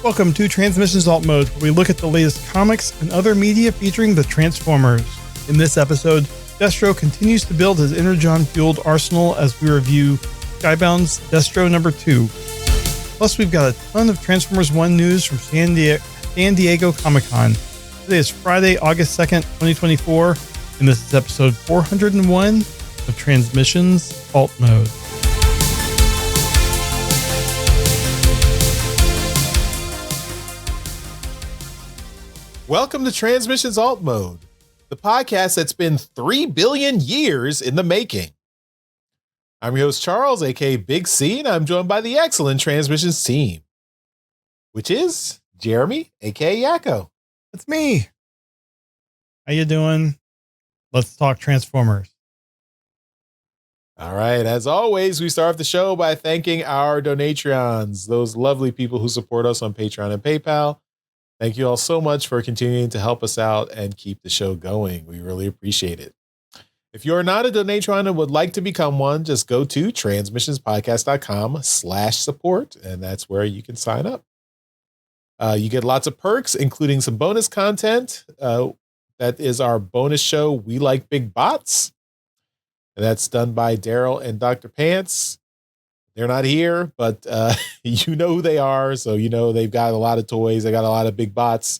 Welcome to Transmissions Alt Mode, where we look at the latest comics and other media featuring the Transformers. In this episode, Destro continues to build his Energon-fueled arsenal as we review Skybound's Destro number 2. Plus, we've got a ton of Transformers 1 news from San Diego Comicon. Today is Friday, August 2nd, 2024, and this is episode 401 of Transmissions Alt Mode. Welcome to Transmissions Alt Mode, the podcast that's been 3 billion years in the making. I'm your host, Charles, aka Big C, and I'm joined by the excellent Transmissions team, which is Jeremy, aka Yakko. That's me. How you doing? Let's talk Transformers. All right, as always, we start off the show by thanking our Donatrons, those lovely people who support us on Patreon and PayPal. Thank you all so much for continuing to help us out and keep the show going. We really appreciate it. If you're not a Donatron and would like to become one, just go to transmissionspodcast.com/support, and that's where you can sign up. You get lots of perks, including some bonus content. That is our bonus show, We Like Big Bots. And that's done by Daryl and Dr. Pants. They're not here, but you know who they are. So, you know, they've got a lot of toys. They got a lot of big bots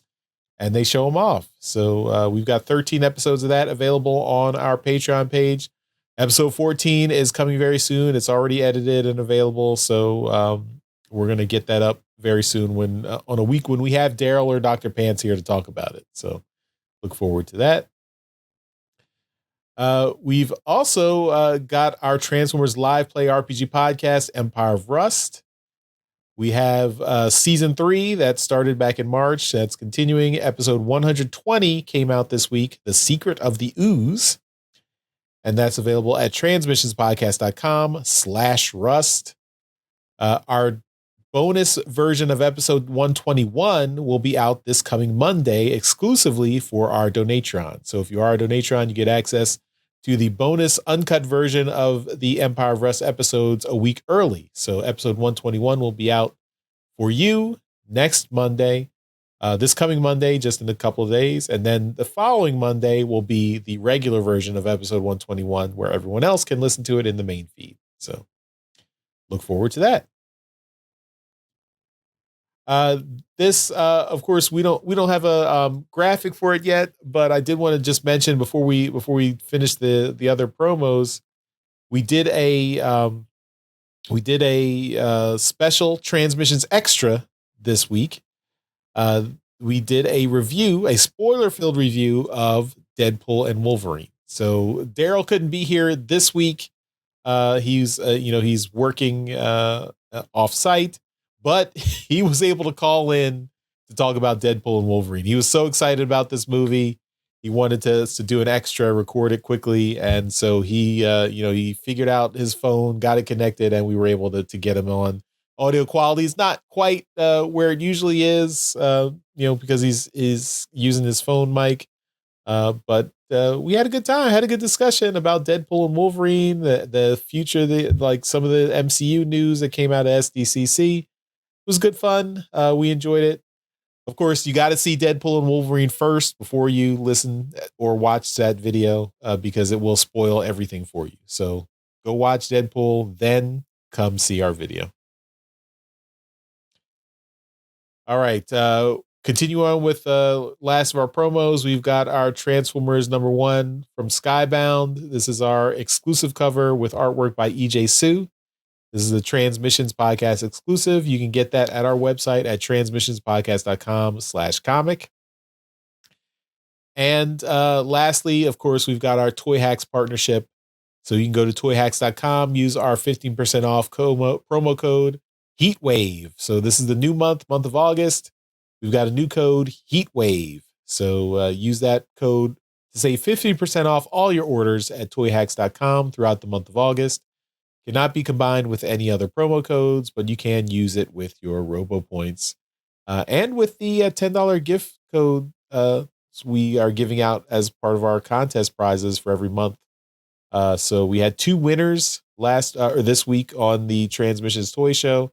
and they show them off. So we've got 13 episodes of that available on our Patreon page. Episode 14 is coming very soon. It's already edited and available. So we're going to get that up very soon when on a week when we have Daryl or Dr. Pants here to talk about it. So look forward to that. We've also got our Transformers Live Play RPG podcast, Empire of Rust. We have season 3 that started back in March. That's continuing. Episode 120 came out this week, The Secret of the Ooze. And that's available at transmissionspodcast.com/rust. Our bonus version of episode 121 will be out this coming Monday exclusively for our Donatron. So if you are a Donatron, you get access to the bonus uncut version of the Empire of Rust episodes a week early. So episode 121 will be out for you next Monday, this coming Monday, just in a couple of days. And then the following Monday will be the regular version of episode 121, where everyone else can listen to it in the main feed. So look forward to that. This, of course, we don't have a graphic for it yet, but I did want to just mention before we finish the other promos, we did a special Transmissions Extra this week. We did a review, a spoiler-filled review of Deadpool and Wolverine. So Daryl couldn't be here this week. He's working off-site. But he was able to call in to talk about Deadpool and Wolverine. He was so excited about this movie. He wanted to do an extra, record it quickly. And so he figured out his phone, got it connected, and we were able to get him on. Audio quality is not quite where it usually is, because he's using his phone mic. But we had a good time, had a good discussion about Deadpool and Wolverine, the future, some of the MCU news that came out of SDCC. It was good fun. We enjoyed it. Of course, you got to see Deadpool and Wolverine first before you listen or watch that video, because it will spoil everything for you. So go watch Deadpool, then come see our video. All right. Continue on with the last of our promos. We've got our Transformers number 1 from Skybound. This is our exclusive cover with artwork by EJ Sue. This is a Transmissions podcast exclusive. You can get that at our website at transmissionspodcast.com/comic. And lastly, of course, we've got our Toy Hacks partnership. So you can go to toyhacks.com, use our 15% off promo code HEATWAVE. So this is the new month of August. We've got a new code, HEATWAVE. So use that code to save 15% off all your orders at toyhacks.com throughout the month of August. Cannot be combined with any other promo codes, but you can use it with your Robo Points. And with the $10 gift code we are giving out as part of our contest prizes for every month. So we had 2 winners this week on the Transmissions Toy Show.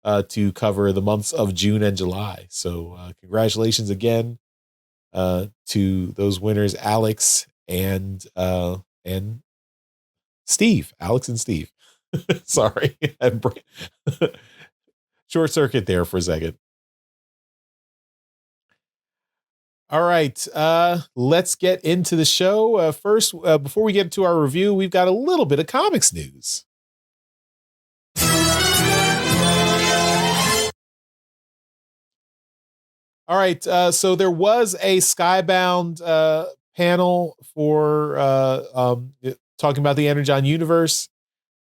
to cover the months of June and July. So congratulations again to those winners, Alex and Steve. Alex and Steve. Sorry. Short circuit there for a second. All right, let's get into the show. First, before we get to our review, we've got a little bit of comics news. All right, so there was a Skybound panel for talking about the Energon universe.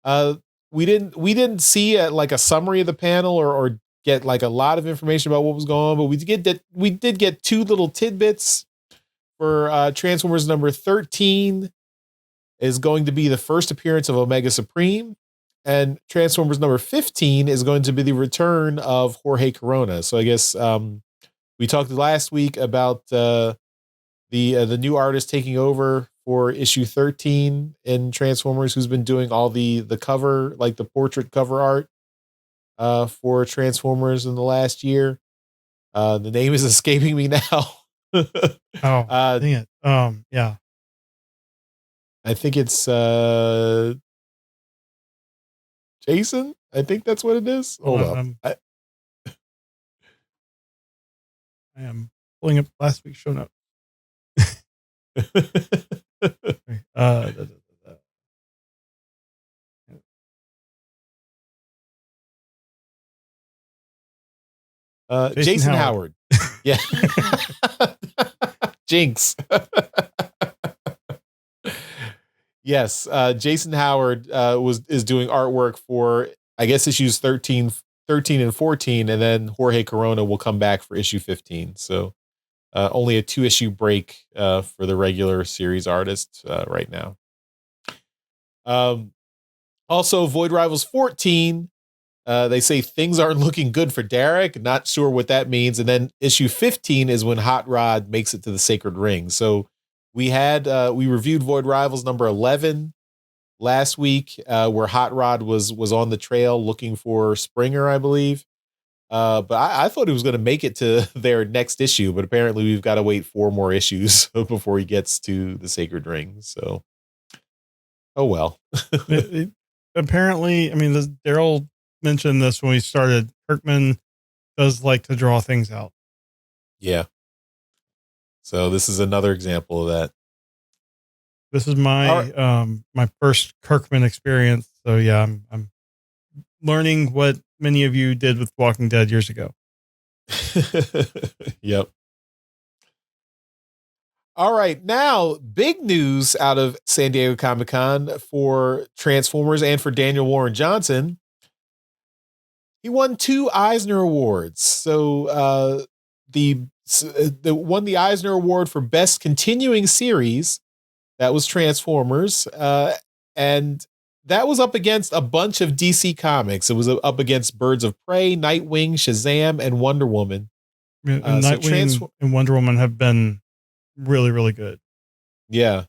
We didn't see like a summary of the panel or get like a lot of information about what was going on, but we did get two little tidbits for Transformers number 13 is going to be the first appearance of Omega Supreme, and Transformers number 15 is going to be the return of Jorge Corona. So I guess we talked last week about the new artist taking over for issue 13 in Transformers, who's been doing all the cover, like the portrait cover art for Transformers in the last year. The name is escaping me now. Dang it. Yeah. I think it's Jason. I think that's what it is. Hold on. I am pulling up last week's show notes. Jason Howard. Yeah. Jinx. Yes, Jason Howard is doing artwork for, I guess, issues 13 and 14, and then Jorge Corona will come back for issue 15. So only a 2-issue break for the regular series artist right now. Also, Void Rivals 14. They say things aren't looking good for Derek. Not sure what that means. And then issue 15 is when Hot Rod makes it to the Sacred Ring. So we reviewed Void Rivals number 11 last week, where Hot Rod was on the trail looking for Springer, I believe. But I thought he was going to make it to their next issue, but apparently we've got to wait 4 more issues before he gets to the Sacred Ring. So, oh well. Apparently, I mean, Daryl mentioned this when we started. Kirkman does like to draw things out. Yeah. So this is another example of that. This is my my first Kirkman experience. So yeah, I'm learning what many of you did with Walking Dead years ago. Yep. All right, now big news out of San Diego Comicon for Transformers and for Daniel Warren Johnson. He won 2 Eisner Awards. So won the Eisner Award for Best Continuing Series. That was Transformers. And that was up against a bunch of DC comics. It was up against Birds of Prey, Nightwing, Shazam, and Wonder Woman. And Nightwing and Wonder Woman have been really, really good. Yeah.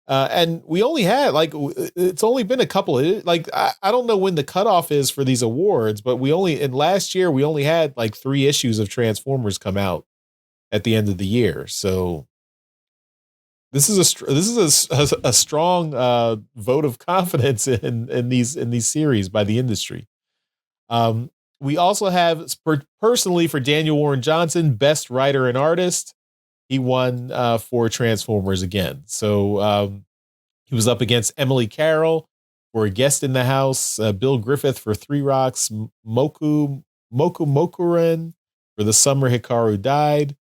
And we only had it's only been a couple of, I don't know when the cutoff is for these awards, but last year we only had 3 issues of Transformers come out at the end of the year. So this is a strong vote of confidence in these series by the industry. We also have personally for Daniel Warren Johnson, Best Writer and Artist. He won for Transformers again. So he was up against Emily Carroll for A Guest in the House, Bill Griffith for 3 Rocks, Moku Mokuren for The Summer Hikaru Died,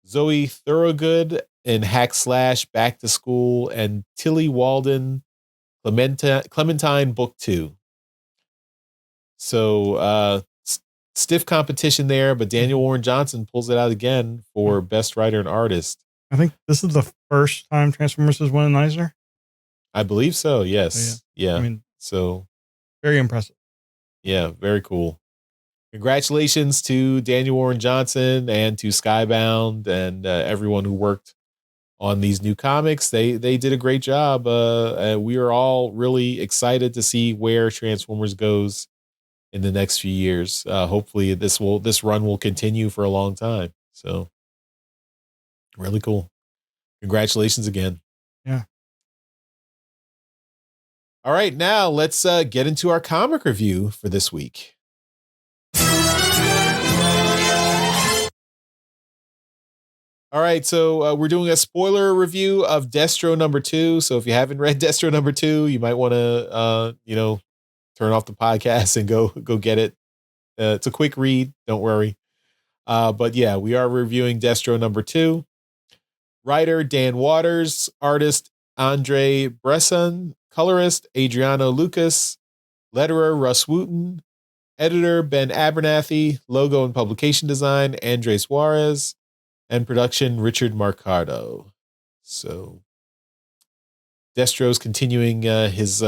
Zoe Thorogood in Hack Slash, Back to School, and Tilly Walden, Clementine Book 2. So stiff competition there, but Daniel Warren Johnson pulls it out again for Best Writer and Artist. I think this is the first time Transformers has won an Eisner. I believe so. Yes. Yeah. I mean, so very impressive. Yeah. Very cool. Congratulations to Daniel Warren Johnson and to Skybound and everyone who worked on these new comics. They did a great job. We are all really excited to see where Transformers goes in the next few years. Hopefully this run will continue for a long time. So really cool. Congratulations again. Yeah. All right, now let's get into our comic review for this week. All right, so we're doing a spoiler review of Destro #2. So if you haven't read Destro #2, you might want to, turn off the podcast and go get it. It's a quick read. Don't worry. But yeah, we are reviewing Destro #2. Writer Dan Waters, artist Andre Bresson, colorist Adriano Lucas, letterer Russ Wooten, editor Ben Abernathy, logo and publication design Andres Juarez, and production Richard Marcardo. So Destro's continuing his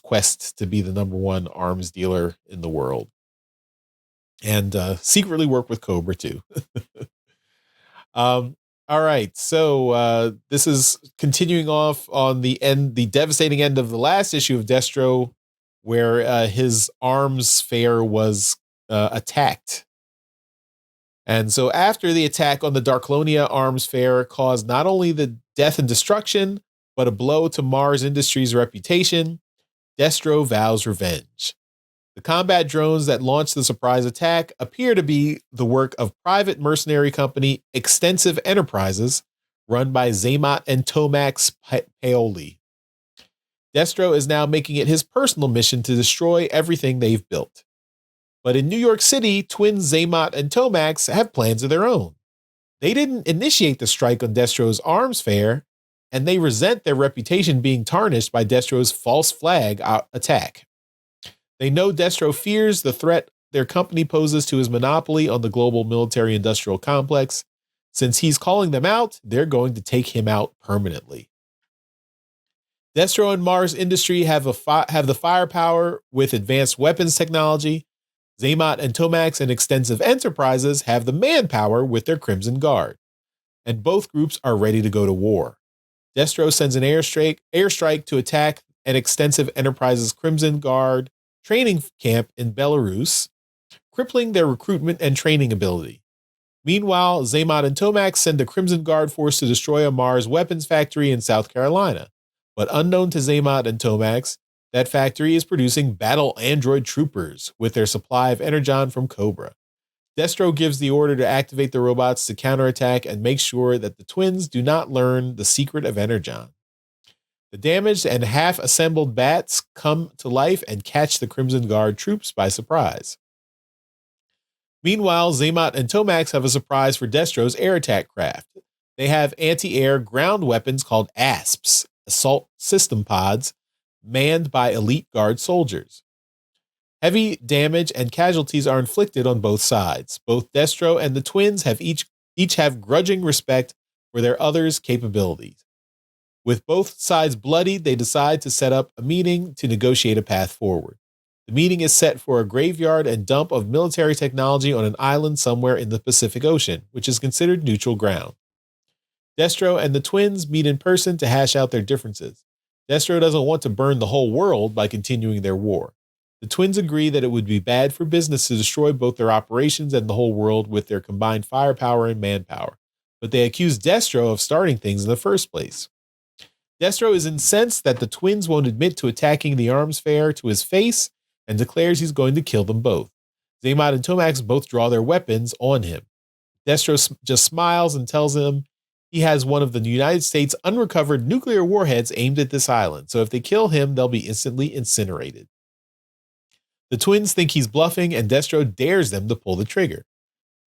quest to be the #1 arms dealer in the world, and secretly work with Cobra too. All right, so this is continuing off on the devastating end of the last issue of Destro, where his arms fair was attacked. And so after the attack on the Darklonia arms fair caused not only the death and destruction, but a blow to Mars Industries' reputation, Destro vows revenge. The combat drones that launched the surprise attack appear to be the work of private mercenary company Extensive Enterprises, run by Zaymot and Tomax Paoli. Destro is now making it his personal mission to destroy everything they've built. But in New York City, twins Zaymot and Tomax have plans of their own. They didn't initiate the strike on Destro's arms fair, and they resent their reputation being tarnished by Destro's false flag attack. They know Destro fears the threat their company poses to his monopoly on the global military-industrial complex. Since he's calling them out, they're going to take him out permanently. Destro and Mars Industry have the firepower with advanced weapons technology. Zaymot and Tomax and Extensive Enterprises have the manpower with their Crimson Guard. And both groups are ready to go to war. Destro sends an airstrike to attack an Extensive Enterprises Crimson Guard training camp in Belarus, crippling their recruitment and training ability. Meanwhile, Zaymot and Tomax send a Crimson Guard force to destroy a Mars weapons factory in South Carolina. But unknown to Zaymot and Tomax, that factory is producing battle android troopers with their supply of Energon from Cobra. Destro gives the order to activate the robots to counterattack and make sure that the twins do not learn the secret of Energon. The damaged and half-assembled bats come to life and catch the Crimson Guard troops by surprise. Meanwhile, Zaymot and Tomax have a surprise for Destro's air attack craft. They have anti-air ground weapons called ASPs, assault system pods, manned by elite guard soldiers. Heavy damage and casualties are inflicted on both sides. Both Destro and the twins have each have grudging respect for their other's capabilities. With both sides bloodied, they decide to set up a meeting to negotiate a path forward. The meeting is set for a graveyard and dump of military technology on an island somewhere in the Pacific Ocean, which is considered neutral ground. Destro and the twins meet in person to hash out their differences. Destro doesn't want to burn the whole world by continuing their war. The twins agree that it would be bad for business to destroy both their operations and the whole world with their combined firepower and manpower, but they accuse Destro of starting things in the first place. Destro is incensed that the twins won't admit to attacking the arms fair to his face and declares he's going to kill them both. Zaymot and Tomax both draw their weapons on him. Destro just smiles and tells him he has one of the United States' unrecovered nuclear warheads aimed at this island, so if they kill him, they'll be instantly incinerated. The twins think he's bluffing, and Destro dares them to pull the trigger.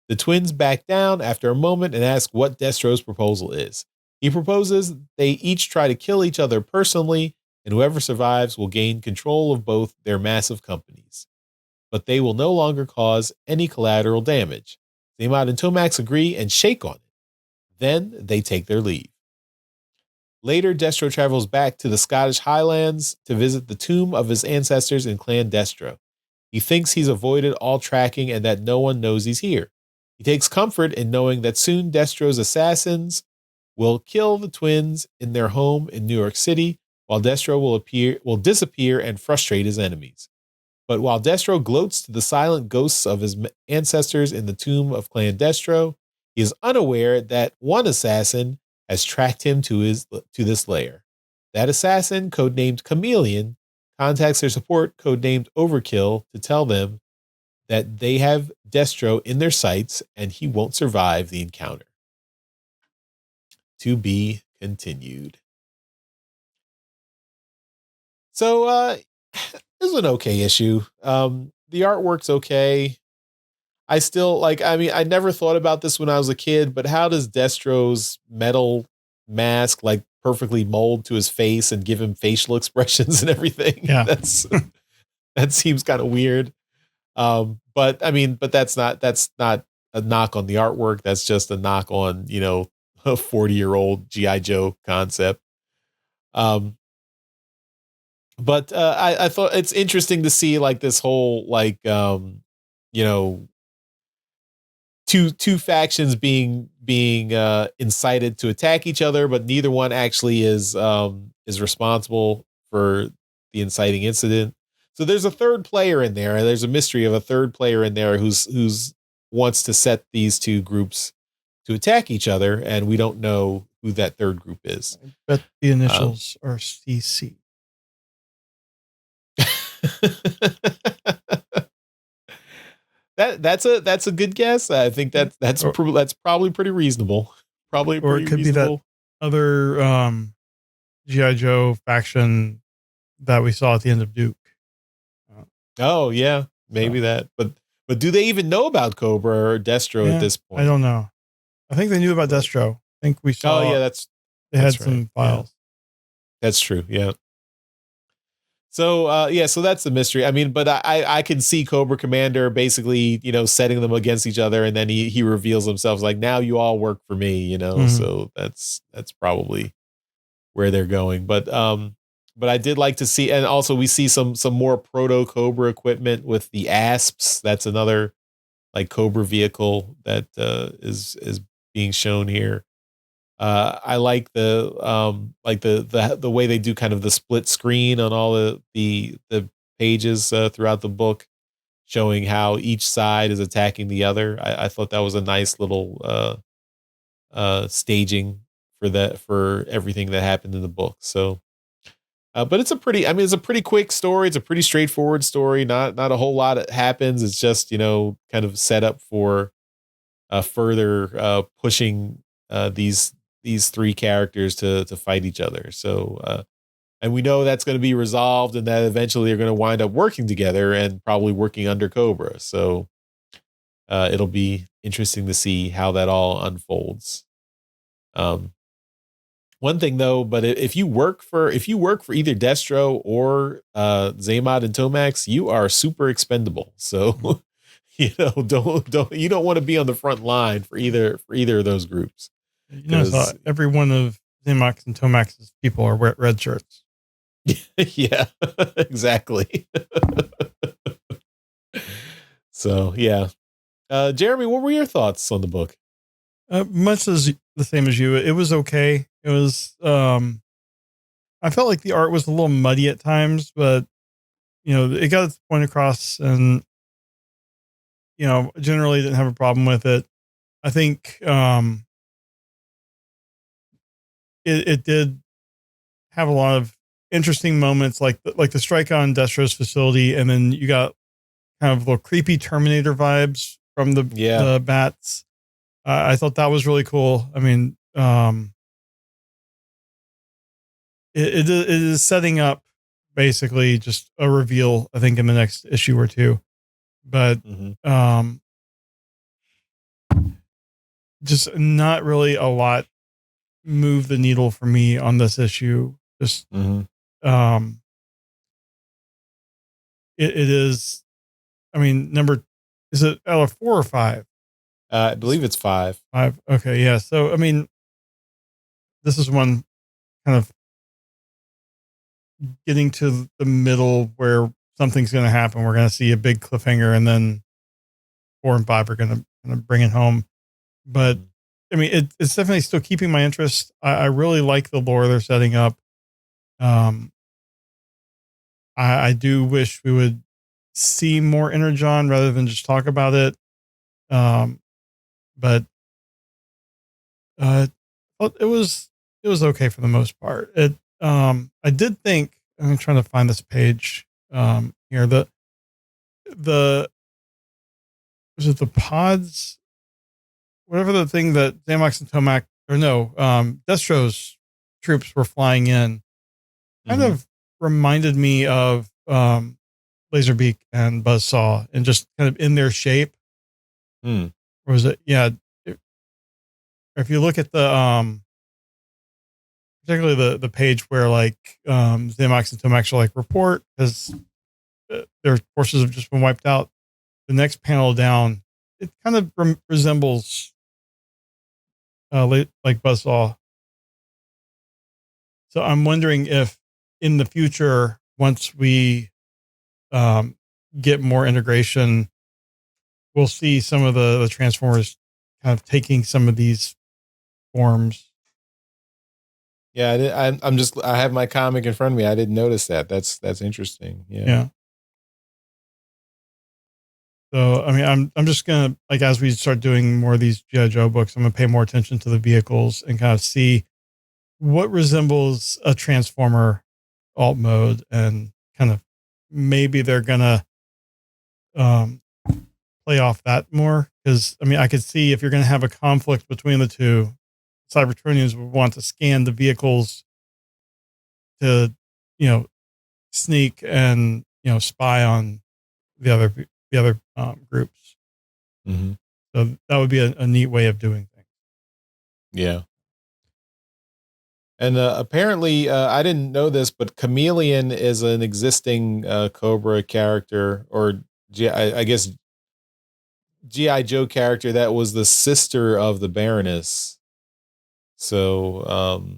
The twins back down after a moment and ask what Destro's proposal is. He proposes they each try to kill each other personally, and whoever survives will gain control of both their massive companies. But they will no longer cause any collateral damage. Zaymot and Tomax agree and shake on it. Then they take their leave. Later, Destro travels back to the Scottish Highlands to visit the tomb of his ancestors in Clan Destro. He thinks he's avoided all tracking and that no one knows he's here. He takes comfort in knowing that soon Destro's assassins will kill the twins in their home in New York City, while Destro will disappear and frustrate his enemies. But while Destro gloats to the silent ghosts of his ancestors in the tomb of Clan Destro, he is unaware that one assassin has tracked him to this lair. That assassin, codenamed Chameleon, contacts their support, codenamed Overkill, to tell them that they have Destro in their sights and he won't survive the encounter. To be continued. So, this is an okay issue. The artwork's okay. I still I never thought about this when I was a kid, but how does Destro's metal mask perfectly mold to his face and give him facial expressions and everything? Yeah. That seems kind of weird. But that's not a knock on the artwork. That's just a knock on, a 40-year-old G.I. Joe concept. But I thought it's interesting to see this whole two factions being incited to attack each other, but neither one actually is responsible for the inciting incident. So there's a third player in there, and there's a mystery of a third player in there who's wants to set these two groups to attack each other, and we don't know who that third group is. I bet the initials are CC. That's a good guess. I think that's probably pretty reasonable. Probably or it could reasonable. Be that other G.I. Joe faction that we saw at the end of Duke. Oh yeah, maybe that. But do they even know about Cobra or Destro at this point? I don't know. I think they knew about Destro. I think we saw. Oh yeah, they had some files. Yeah. That's true. Yeah. So so that's the mystery. But I can see Cobra Commander basically, setting them against each other, and then he reveals himself now you all work for me, Mm-hmm. So that's probably where they're going. But I did like to see, and also we see some more proto Cobra equipment with the Asps. That's another Cobra vehicle that is being shown here. I like the way they do kind of the split screen on all the pages throughout the book, showing how each side is attacking the other. I thought that was a nice little staging for everything that happened in the book. So, but it's a pretty quick story. It's a pretty straightforward story. Not a whole lot that happens. It's just kind of set up for further pushing these three characters to fight each other. So, and we know that's going to be resolved, and that eventually they're going to wind up working together and probably working under Cobra. So, it'll be interesting to see how that all unfolds. One thing though, but if you work for either Destro or Zaymod and Tomax, you are super expendable. So, you don't want to be on the front line for either of those groups. Every one of Zaymod and Tomax's people are wearing red shirts. Yeah, exactly. So yeah, Jeremy, what were your thoughts on the book? Much as the same as you. It was okay. It was. I felt like the art was a little muddy at times, but it got its point across, and generally didn't have a problem with it. I think it did have a lot of interesting moments, like the strike on Destro's facility, and then you got kind of little creepy Terminator vibes from the bats. I thought that was really cool. It is setting up basically just a reveal, I think, in the next issue or two. But just not really a lot move the needle for me on this issue. Just it is. Is it out of 4 or 5? I believe it's 5. 5. Okay, yeah. So this is one kind of getting to the middle where something's going to happen. We're going to see a big cliffhanger, and then 4 and 5 are going to bring it home. But it's definitely still keeping my interest. I really like the lore they're setting up. I do wish we would see more Energon rather than just talk about it. But it was okay for the most part. I did think, I'm trying to find this page here. The was it the pods, whatever the thing that Zamox and Tomac, or no, Destro's troops were flying in, kind of reminded me of Laserbeak and Buzzsaw, and just kind of in their shape. Or was it? Yeah. If you look at the particularly the page where like Zamox and Tomac like report because their forces have just been wiped out. The next panel down, it kind of resembles like Buzzsaw. So I'm wondering if in the future, once we get more integration, we'll see some of the Transformers kind of taking some of these forms. Yeah, I have my comic in front of me. I didn't notice that. That's interesting. Yeah. So, I mean, I'm just going to, like, as we start doing more of these G.I. Joe books, I'm going to pay more attention to the vehicles and kind of see what resembles a Transformer alt mode, and kind of maybe they're going to play off that more. Because, I mean, I could see if you're going to have a conflict between the two, Cybertronians would want to scan the vehicles to, sneak and, spy on the other groups. Mm-hmm. So that would be a neat way of doing things. Yeah. And apparently, I didn't know this, but Chameleon is an existing Cobra character, or I guess G.I. Joe character that was the sister of the Baroness. So,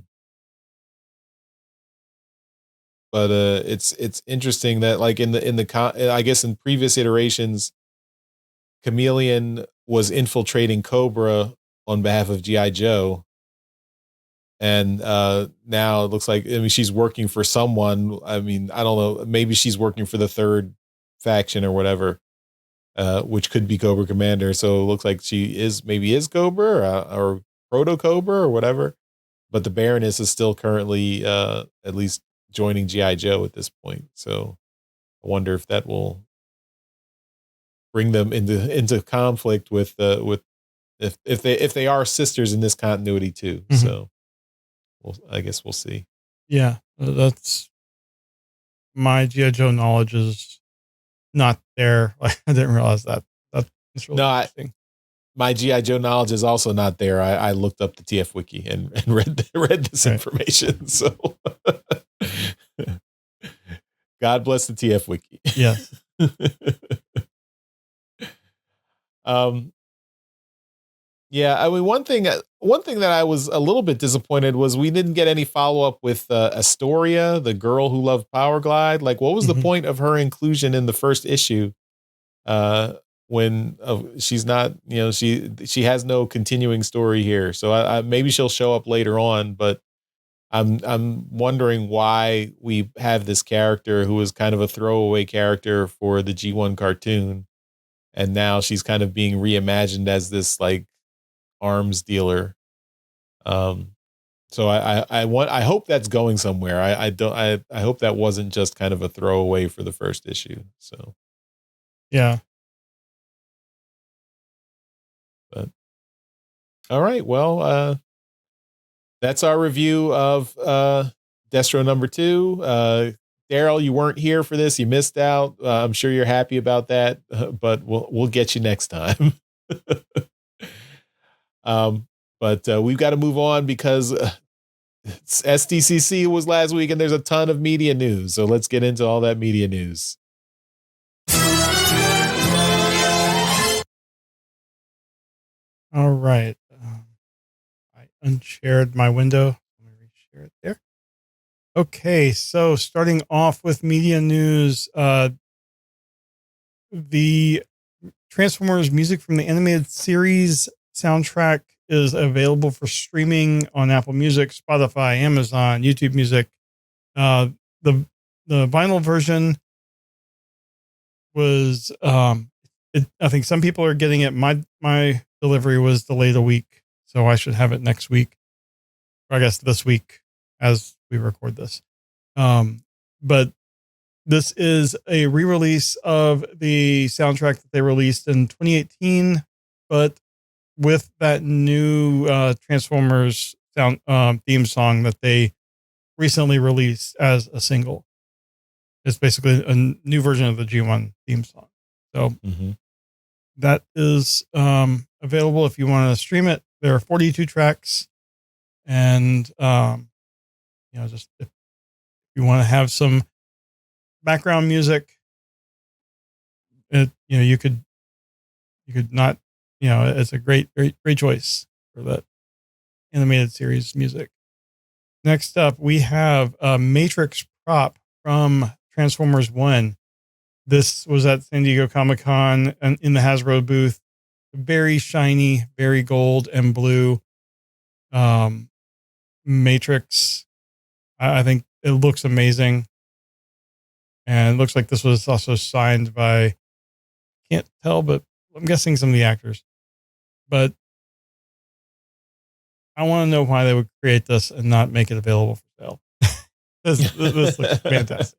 but it's interesting that like I guess in previous iterations, Chameleon was infiltrating Cobra on behalf of G.I. Joe. And now it looks like, I mean, she's working for someone. I mean, I don't know. Maybe she's working for the third faction or whatever, which could be Cobra Commander. So it looks like she is Cobra or Proto Cobra or whatever. But the Baroness is still currently at least joining G.I. Joe at this point. So I wonder if that will bring them into conflict with if they are sisters in this continuity too. Mm-hmm. So. Well, I guess we'll see. Yeah, that's my G.I. Joe knowledge is not there. I didn't realize that. That's really interesting. My G.I. Joe knowledge is also not there. I looked up the TF Wiki and read this information. So God bless the TF Wiki. Yes. Yeah, I mean, one thing that I was a little bit disappointed was we didn't get any follow up with Astoria, the girl who loved Power Glide. Like, what was the point of her inclusion in the first issue? When she's not, she has no continuing story here. So I maybe she'll show up later on, but I'm wondering why we have this character who was kind of a throwaway character for the G1 cartoon, and now she's kind of being reimagined as this like arms dealer. So I hope that's going somewhere. I hope that wasn't just kind of a throwaway for the first issue. So yeah. But all right, well, that's our review of Destro #2. Daryl, you weren't here for this. You missed out. I'm sure you're happy about that, but we'll get you next time. But we've got to move on because SDCC was last week and there's a ton of media news. So let's get into all that media news. All right. I unshared my window. Let me reshare it there. Okay. So starting off with media news, the Transformers music from the animated series soundtrack is available for streaming on Apple Music, Spotify, Amazon, YouTube Music. The vinyl version was, I think some people are getting it. My delivery was delayed a week, so I should have it next week. Or I guess this week as we record this. But this is a re-release of the soundtrack that they released in 2018, but with that new Transformers sound theme song that they recently released as a single. It's basically a new version of the G1 theme song. So that is available if you want to stream it. There are 42 tracks, and just if you want to have some background music, you could not, it's a great choice for that animated series music. Next up, we have a Matrix prop from Transformers 1. This was at San Diego Comicon and in the Hasbro booth. Very shiny, very gold and blue. Matrix. I think it looks amazing. And it looks like this was also signed by, can't tell, but I'm guessing some of the actors. But I want to know why they would create this and not make it available for sale. This looks fantastic.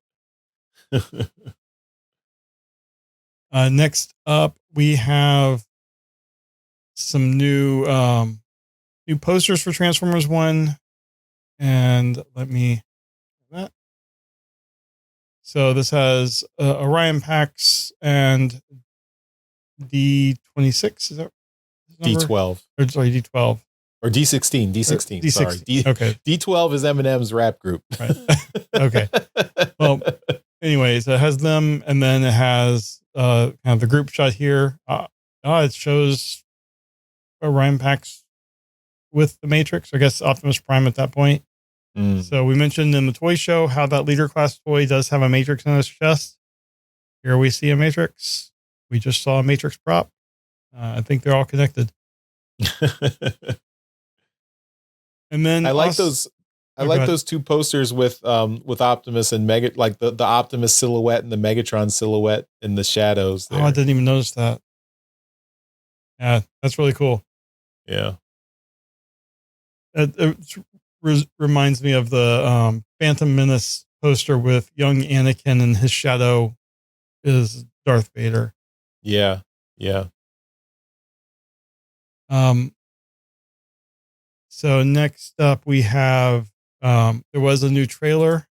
Next up, we have some new posters for Transformers 1. And let me that. So this has Orion Pax and D26. Is that D12? Or sorry, D12 or D16? D16. D16. Sorry. Okay. D12 is Eminem's rap group. Right. Okay. Well, anyways, it has them, and then it has kind of the group shot here. It shows Orion Pax with the Matrix. I guess Optimus Prime at that point. So we mentioned in the toy show how that leader class toy does have a Matrix in its chest. Here we see a Matrix. We just saw a Matrix prop. I think they're all connected. And then I like those. I like those two posters with Optimus and Mega, like the Optimus silhouette and the Megatron silhouette in the shadows there. Oh, I didn't even notice that. Yeah, that's really cool. Yeah. It reminds me of the Phantom Menace poster with young Anakin, and his shadow is Darth Vader. Yeah. Yeah. So next up we have, there was a new trailer.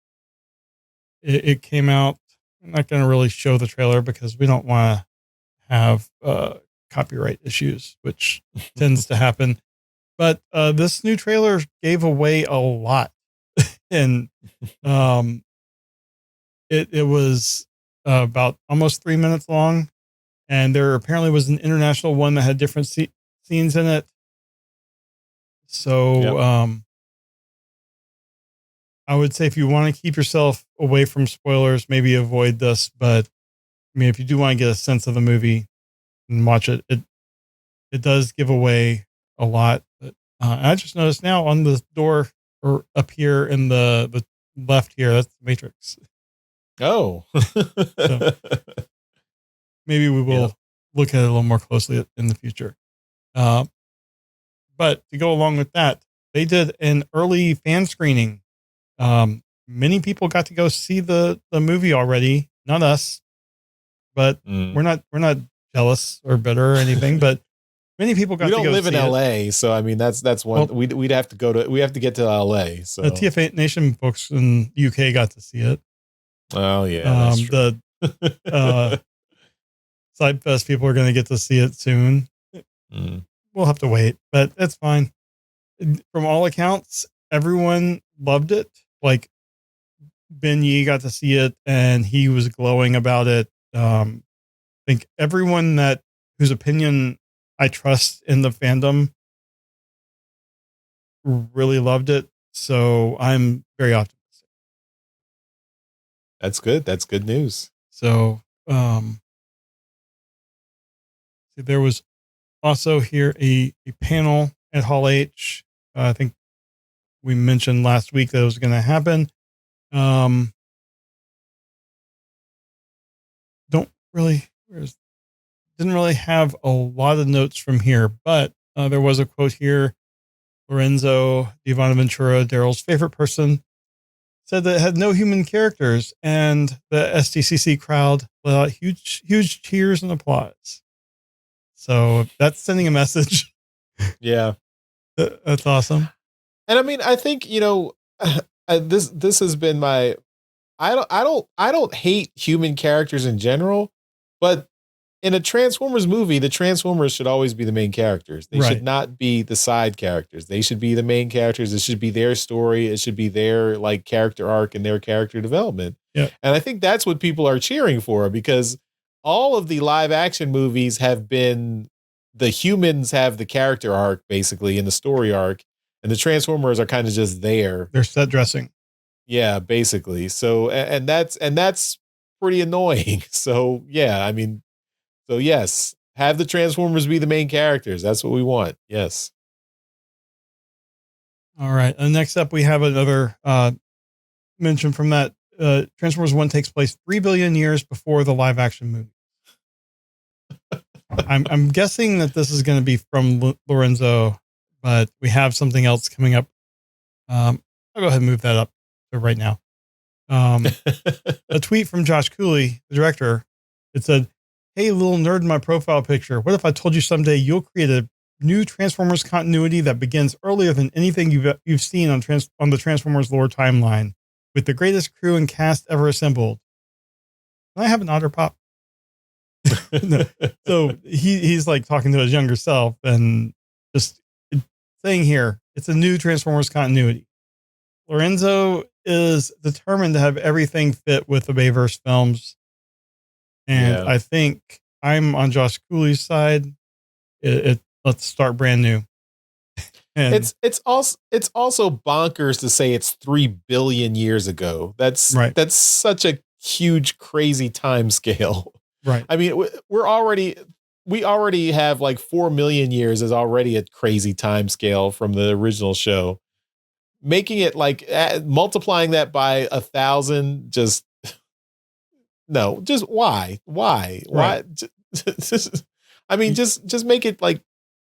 It came out. I'm not going to really show the trailer because we don't want to have copyright issues, which tends to happen. But this new trailer gave away a lot. And it was about almost 3 minutes long. And there apparently was an international one that had different scenes in it. So I would say if you want to keep yourself away from spoilers, maybe avoid this. But I mean, if you do want to get a sense of the movie and watch it, it does give away a lot. But I just noticed now on the door or up here in the left here, that's the Matrix. Oh. So maybe we will look at it a little more closely in the future. But to go along with that, they did an early fan screening. Many people got to go see the movie already. Not us, but we're not jealous or bitter or anything. But many people got to go. We don't live in LA, so I mean that's one. Well, we'd have to go to. We have to get to LA. So the TFA Nation folks in the UK got to see it. Oh yeah, that's true. The Sidefest people are going to get to see it soon. We'll have to wait, but it's fine. From all accounts, everyone loved it. Like Ben Yee got to see it and he was glowing about it. I think everyone whose opinion I trust in the fandom really loved it. So I'm very optimistic. That's good. That's good news. So, there was also here a panel at Hall H. I think we mentioned last week that it was going to happen. Don't really didn't really have a lot of notes from here, but there was a quote here. Lorenzo Ventura, Daryl's favorite person, said that it had no human characters, and the SDCC crowd let out huge cheers and applause. So that's sending a message. Yeah. That's awesome. And I mean, I think, this has been my, I don't hate human characters in general, but in a Transformers movie, the Transformers should always be the main characters. They should not be the side characters. They should be the main characters. It should be their story. It should be their like character arc and their character development. Yeah. And I think that's what people are cheering for, because all of the live action movies have been, the humans have the character arc basically in the story arc, and the Transformers are kind of just there. They're set dressing. Yeah, basically. So, and that's pretty annoying. So yeah, I mean, so yes, have the Transformers be the main characters. That's what we want. Yes. All right. And next up, we have another mention from that. Transformers 1 takes place 3 billion years before the live action movie. I'm guessing that this is going to be from Lorenzo, but we have something else coming up. I'll go ahead and move that up to right now. A tweet from Josh Cooley, the director. It said, "Hey, little nerd in my profile picture. What if I told you someday you'll create a new Transformers continuity that begins earlier than anything you've seen on the Transformers lore timeline, with the greatest crew and cast ever assembled?" Can I have an otter pop? No. So he's like talking to his younger self and just saying here, it's a new Transformers continuity. Lorenzo is determined to have everything fit with the Bayverse films. And I think I'm on Josh Cooley's side. Let's start brand new. And it's also bonkers to say it's 3 billion years ago. That's such a huge, crazy time scale. Right. I mean, we already have like 4 million years is already a crazy time scale from the original show. Making it like multiplying that by 1,000, just no, just why? I mean, just make it like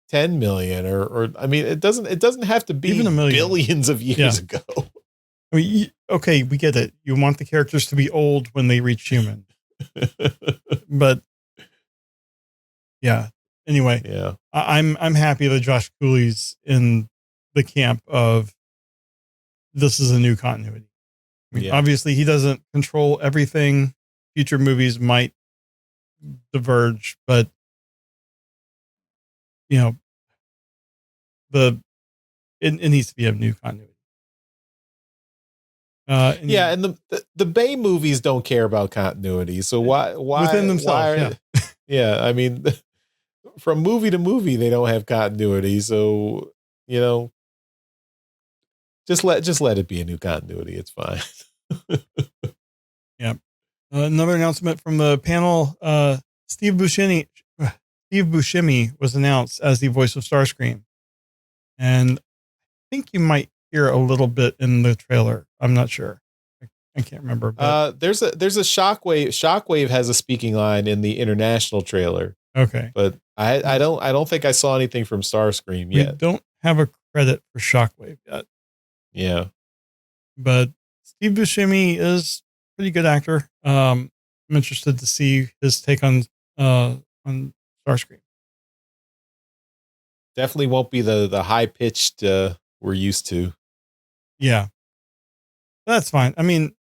10 million or I mean, it doesn't have to be even a million. Billions of years ago. I mean, okay, we get it. You want the characters to be old when they reach human. But yeah. Anyway, yeah, I'm happy that Josh Cooley's in the camp of this is a new continuity. I mean, obviously he doesn't control everything. Future movies might diverge, but it needs to be a new continuity. And the Bay movies don't care about continuity, so why within themselves? Yeah, I mean, from movie to movie they don't have continuity, so just let it be a new continuity. It's fine. Yeah. Another announcement from the panel: Steve Buscemi was announced as the voice of Starscream, and I think you might hear a little bit in the trailer. I'm not sure. I can't remember. But there's a Shockwave. Shockwave has a speaking line in the international trailer. Okay, but I don't think I saw anything from Starscream yet. We don't have a credit for Shockwave yet. Yeah, but Steve Buscemi is a pretty good actor. I'm interested to see his take on Starscream. Definitely won't be the high pitched we're used to. Yeah, that's fine. I mean,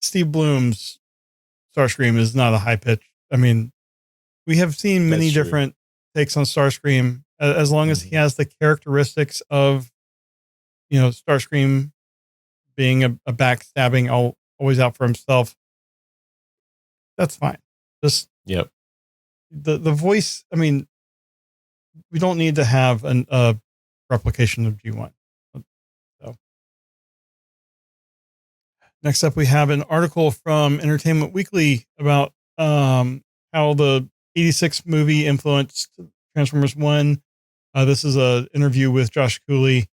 Steve Bloom's Starscream is not a high pitch. I mean, we have seen many different takes on Starscream. As long as he has the characteristics of, Starscream being a backstabbing, always out for himself, that's fine. Just the voice. I mean, we don't need to have a replication of G1. So next up, we have an article from Entertainment Weekly about how the '86 movie influenced Transformers 1. This is an interview with Josh Cooley.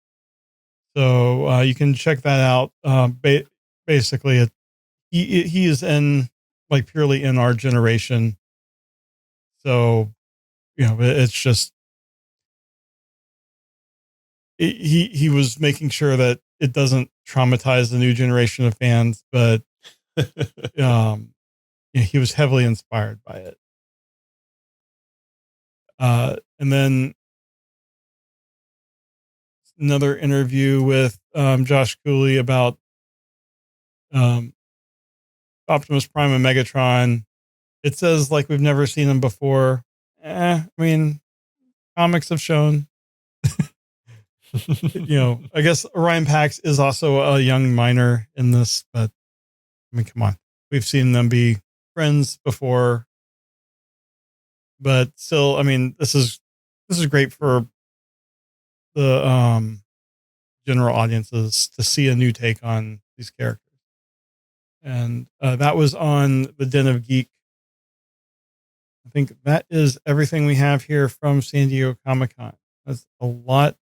So you can check that out. Basically, he is purely in our generation. So, it's just he was making sure that it doesn't traumatize the new generation of fans, but he was heavily inspired by it. And then another interview with Josh Cooley about Optimus Prime and Megatron. It says like we've never seen them before. I mean, comics have shown. I guess Orion Pax is also a young miner in this, but I mean, come on, we've seen them be friends before. But still, I mean, this is great for the general audiences to see a new take on these characters. And that was on the Den of Geek. I think that is everything we have here from San Diego Comicon. That's a lot.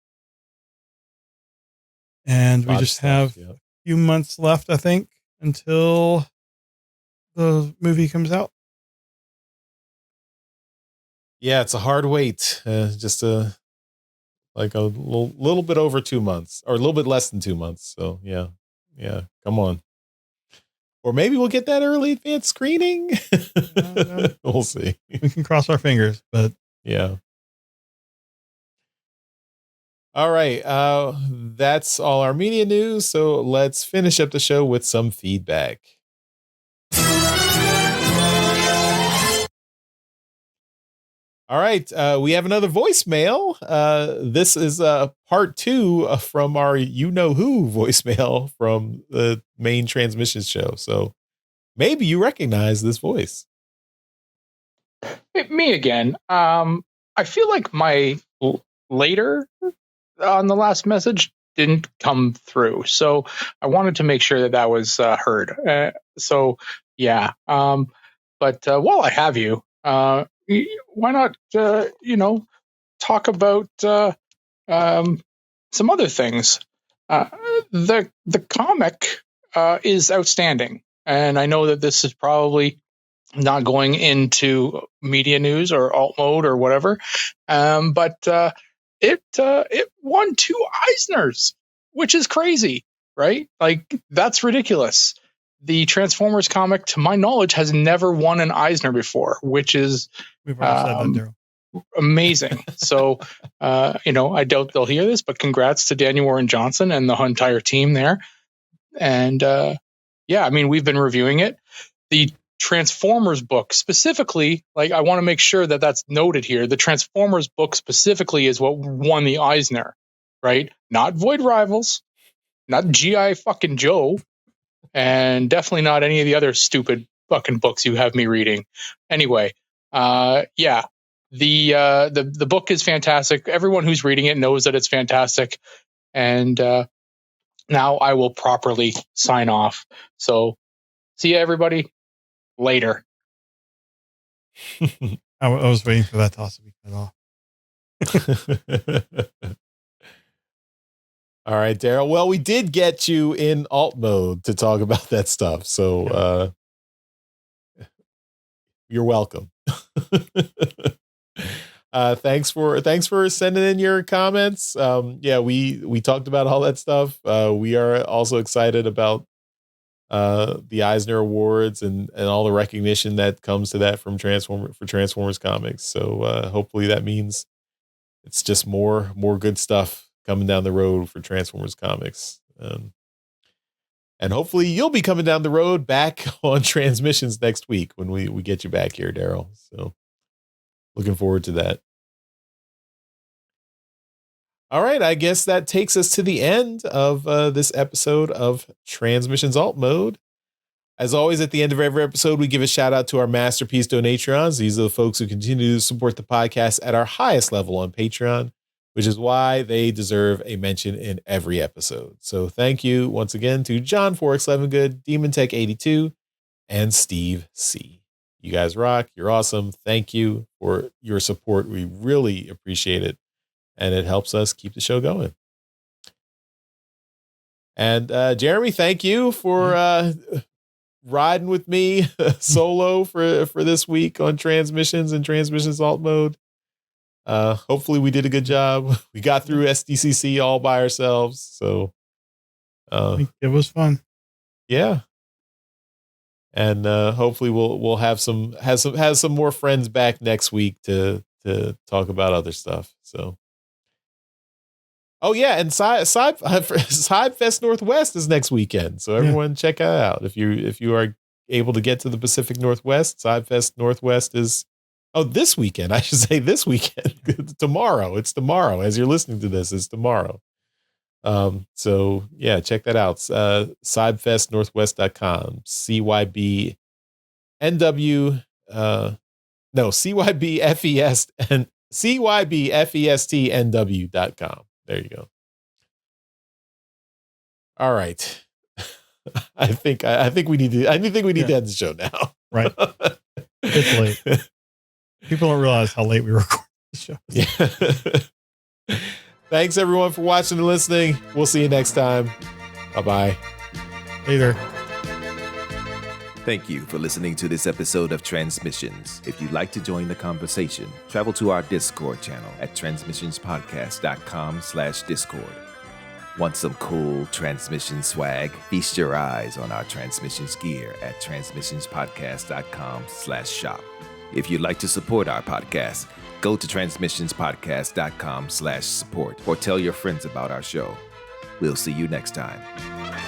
And we just have a few months left, I think, until the movie comes out. Yeah, it's a hard wait. Just like a little bit over 2 months, or a little bit less than 2 months. So yeah, come on. Or maybe we'll get that early advance screening. We'll see. We can cross our fingers, but yeah. All right. That's all our media news. So let's finish up the show with some feedback. All right. We have another voicemail. This is part 2 from our You Know Who voicemail from the main Transmissions show. So maybe you recognize this voice. Me again. I feel like my later on the last message didn't come through. So I wanted to make sure that was heard. So yeah. But while I have you, why not, talk about some other things. The comic is outstanding. And I know that this is probably not going into media news or alt mode or whatever. But it won 2 Eisners, which is crazy, right? Like, that's ridiculous. The Transformers comic, to my knowledge, has never won an Eisner before, which is we've already said that, Daryl. Amazing. So, I doubt they'll hear this, but congrats to Daniel Warren Johnson and the entire team there. And I mean, we've been reviewing it. The Transformers book specifically, like, I want to make sure that that's noted here. The Transformers book specifically is what won the Eisner, right? Not Void Rivals, not G.I. fucking Joe, and definitely not any of the other stupid fucking books you have me reading. Anyway, the book is fantastic. Everyone who's reading it knows that it's fantastic. And now I will properly sign off. So see you, everybody. Later. I was waiting for that toss to be cut off. All right, Daryl. Well, we did get you in alt mode to talk about that stuff. So you're welcome. Thanks for sending in your comments. We talked about all that stuff. We are also excited about the Eisner Awards and all the recognition that comes to that from Transformers comics. So hopefully that means it's just more good stuff coming down the road for Transformers comics. And hopefully you'll be coming down the road back on Transmissions next week when we get you back here, Daryl. So looking forward to that. All right, I guess that takes us to the end of this episode of Transmissions Alt Mode. As always, at the end of every episode, we give a shout out to our Masterpiece Donatrons. These are the folks who continue to support the podcast at our highest level on Patreon, which is why they deserve a mention in every episode. So thank you once again to John Forex Levengood, Demon Tech 82, and Steve C. You guys rock. You're awesome. Thank you for your support. We really appreciate it. And it helps us keep the show going. And Jeremy, thank you for riding with me solo for this week on Transmissions and Transmissions Alt Mode. Hopefully we did a good job. We got through SDCC all by ourselves. So it was fun. Yeah. And hopefully we'll have some more friends back next week to talk about other stuff. So, oh yeah, and Side Fest Northwest is next weekend. So everyone check that out if you are able to get to the Pacific Northwest. Side Fest Northwest is this weekend. I should say this weekend. Tomorrow. It's tomorrow. As you're listening to this, it's tomorrow. So yeah, check that out. Sidefestnorthwest.com. CYBFES and CYBFESTNW.com. There you go. All right. I think we need to end the show now. Right. It's late. People don't realize how late we record the show. Yeah. Thanks everyone for watching and listening. We'll see you next time. Bye-bye. Later. Thank you for listening to this episode of Transmissions. If you'd like to join the conversation, travel to our Discord channel at transmissionspodcast.com/Discord. Want some cool Transmission swag? Feast your eyes on our Transmissions gear at transmissionspodcast.com/shop. If you'd like to support our podcast, go to transmissionspodcast.com/support or tell your friends about our show. We'll see you next time.